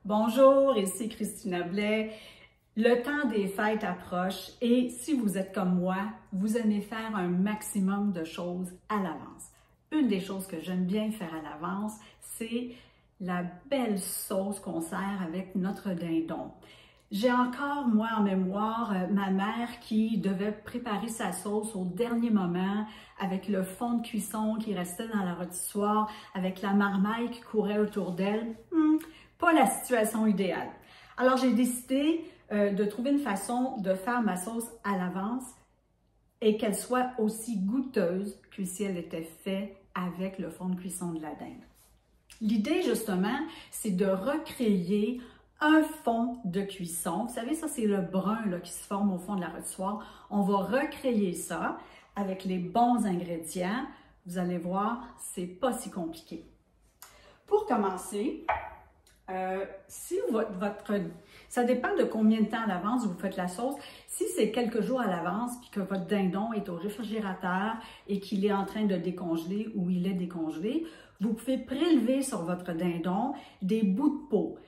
Bonjour, ici Christina Blais. Le temps des fêtes approche et si vous êtes comme moi, vous aimez faire un maximum de choses à l'avance. Une des choses que j'aime bien faire à l'avance, c'est la belle sauce qu'on sert avec notre dindon. J'ai encore, moi, en mémoire, ma mère qui devait préparer sa sauce au dernier moment avec le fond de cuisson qui restait dans la rôtissoire, avec la marmaille qui courait autour d'elle. Pas la situation idéale. Alors, j'ai décidé de trouver une façon de faire ma sauce à l'avance et qu'elle soit aussi goûteuse que si elle était faite avec le fond de cuisson de la dinde. L'idée, justement, c'est de recréer un fond de cuisson. Vous savez, ça, c'est le brun là, qui se forme au fond de la rôtissoire. On va recréer ça avec les bons ingrédients. Vous allez voir, c'est pas si compliqué. Pour commencer, ça dépend de combien de temps à l'avance vous faites la sauce. Si c'est quelques jours à l'avance puis que votre dindon est au réfrigérateur et qu'il est en train de décongeler ou il est décongelé, vous pouvez prélever sur votre dindon des bouts de peau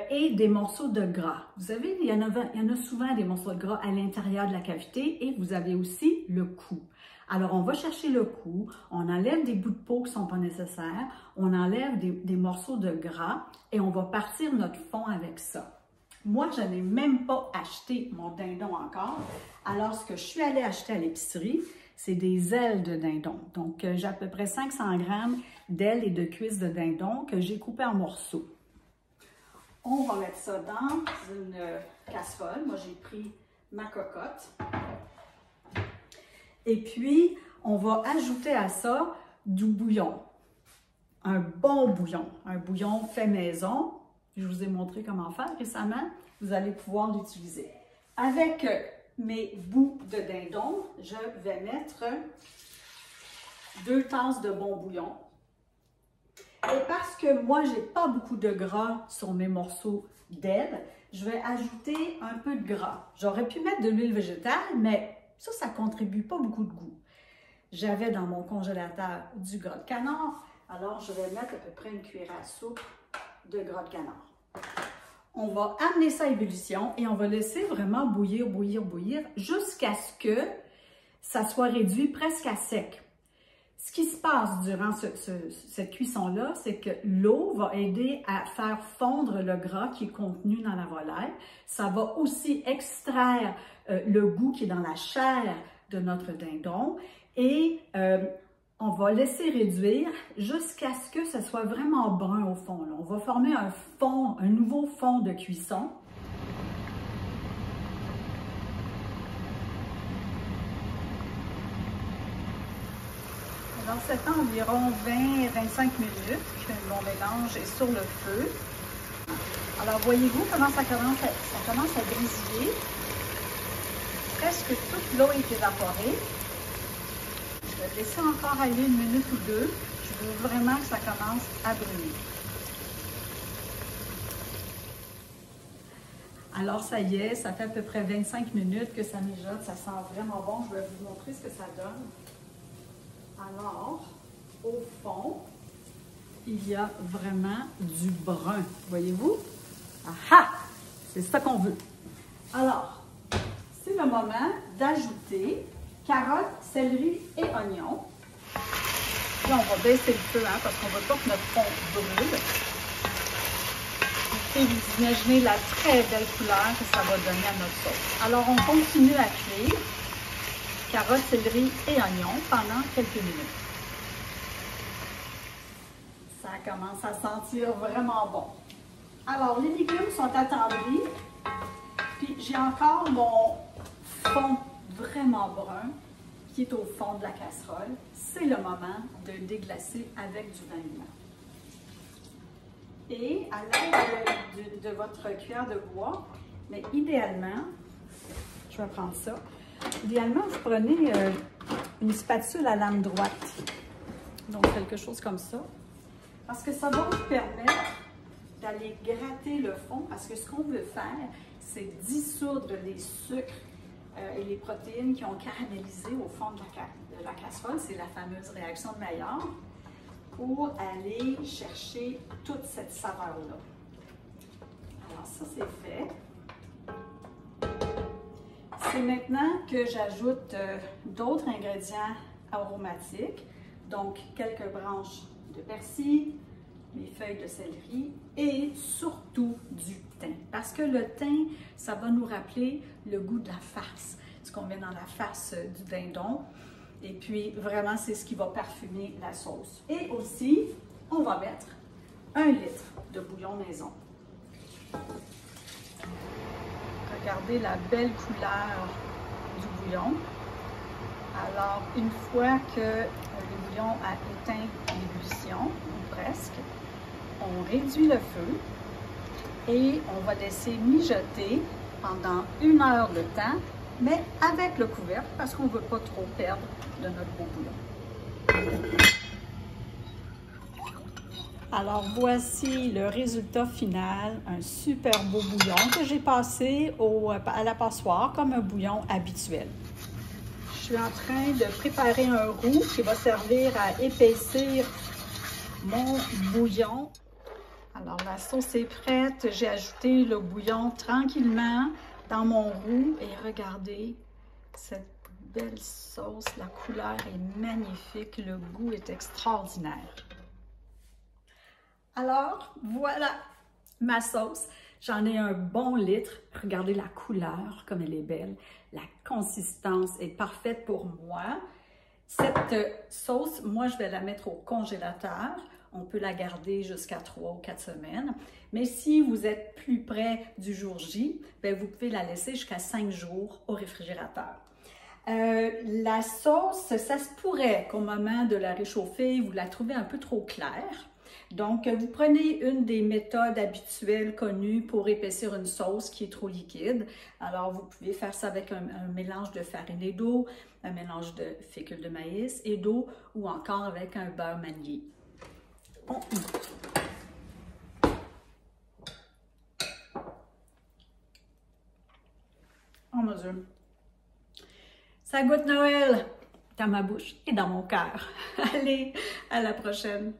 et des morceaux de gras. Vous savez, il y en a souvent des morceaux de gras à l'intérieur de la cavité et vous avez aussi le cou. Alors, on va chercher le cou, on enlève des bouts de peau qui ne sont pas nécessaires, on enlève des morceaux de gras et on va partir notre fond avec ça. Moi, je n'ai même pas acheté mon dindon encore. Alors, ce que je suis allée acheter à l'épicerie, c'est des ailes de dindon. Donc, j'ai à peu près 500 grammes d'ailes et de cuisses de dindon que j'ai coupées en morceaux. On va mettre ça dans une casserole. Moi, j'ai pris ma cocotte. Et puis, on va ajouter à ça du bouillon. Un bon bouillon, un bouillon fait maison. Je vous ai montré comment faire récemment. Vous allez pouvoir l'utiliser. Avec mes bouts de dindon, je vais mettre 2 tasses de bon bouillon. Et parce que moi, je n'ai pas beaucoup de gras sur mes morceaux d'aile, je vais ajouter un peu de gras. J'aurais pu mettre de l'huile végétale, mais ça ne contribue pas beaucoup de goût. J'avais dans mon congélateur du gras de canard, alors je vais mettre à peu près une cuillère à soupe de gras de canard. On va amener ça à ébullition et on va laisser vraiment bouillir, bouillir, bouillir jusqu'à ce que ça soit réduit presque à sec. Ce qui se passe durant cette cuisson-là, c'est que l'eau va aider à faire fondre le gras qui est contenu dans la volaille. Ça va aussi extraire le goût qui est dans la chair de notre dindon et on va laisser réduire jusqu'à ce que ce soit vraiment brun au fond. Là. On va former un fond, un nouveau fond de cuisson. Alors, ça fait environ 20-25 minutes que mon mélange est sur le feu. Alors, voyez-vous comment ça commence à grésiller. Presque toute l'eau est évaporée. Je vais laisser encore aller 1 minute ou 2. Je veux vraiment que ça commence à brûler. Alors, ça y est, ça fait à peu près 25 minutes que ça mijote. Ça sent vraiment bon. Je vais vous montrer ce que ça donne. Alors, au fond, il y a vraiment du brun. Voyez-vous? Ah! C'est ça qu'on veut. Alors, c'est le moment d'ajouter carottes, céleri et oignons. Là, on va baisser le feu parce qu'on ne veut pas que notre fond brûle. Et vous imaginez la très belle couleur que ça va donner à notre sauce. Alors, on continue à cuire carottes, céleri et oignons pendant quelques minutes. Ça commence à sentir vraiment bon. Alors, les légumes sont attendris. Puis, j'ai encore mon fond vraiment brun qui est au fond de la casserole. C'est le moment de déglacer avec du vin blanc. Et à l'aide de votre cuillère de bois, mais idéalement, je vais prendre ça. Idéalement, vous prenez une spatule à lame droite, donc quelque chose comme ça, parce que ça va vous permettre d'aller gratter le fond, parce que ce qu'on veut faire, c'est dissoudre les sucres et les protéines qui ont caramélisé au fond de la casserole. C'est la fameuse réaction de Maillard pour aller chercher toute cette saveur-là. Alors ça, c'est fait. C'est maintenant que j'ajoute d'autres ingrédients aromatiques. Donc, quelques branches de persil, mes feuilles de céleri et surtout du thym. Parce que le thym, ça va nous rappeler le goût de la farce, ce qu'on met dans la farce du dindon. Et puis, vraiment, c'est ce qui va parfumer la sauce. Et aussi, on va mettre 1 litre de bouillon maison. Regardez la belle couleur du bouillon. Alors, une fois que le bouillon a éteint l'ébullition, ou presque, on réduit le feu et on va laisser mijoter pendant 1 heure de temps, mais avec le couvercle parce qu'on ne veut pas trop perdre de notre beau bouillon. Alors voici le résultat final, un super beau bouillon que j'ai passé à la passoire comme un bouillon habituel. Je suis en train de préparer un roux qui va servir à épaissir mon bouillon. Alors la sauce est prête, j'ai ajouté le bouillon tranquillement dans mon roux et regardez cette belle sauce, la couleur est magnifique, le goût est extraordinaire. Alors, voilà ma sauce. J'en ai un bon litre. Regardez la couleur, comme elle est belle. La consistance est parfaite pour moi. Cette sauce, moi, je vais la mettre au congélateur. On peut la garder jusqu'à 3 ou 4 semaines. Mais si vous êtes plus près du jour J, bien, vous pouvez la laisser jusqu'à 5 jours au réfrigérateur. La sauce, ça se pourrait qu'au moment de la réchauffer, vous la trouvez un peu trop claire. Donc, vous prenez une des méthodes habituelles connues pour épaissir une sauce qui est trop liquide. Alors, vous pouvez faire ça avec un mélange de farine et d'eau, un mélange de fécule de maïs et d'eau ou encore avec un beurre manié. On y va. Oh mon Dieu! Ça goûte Noël dans ma bouche et dans mon cœur. Allez, à la prochaine!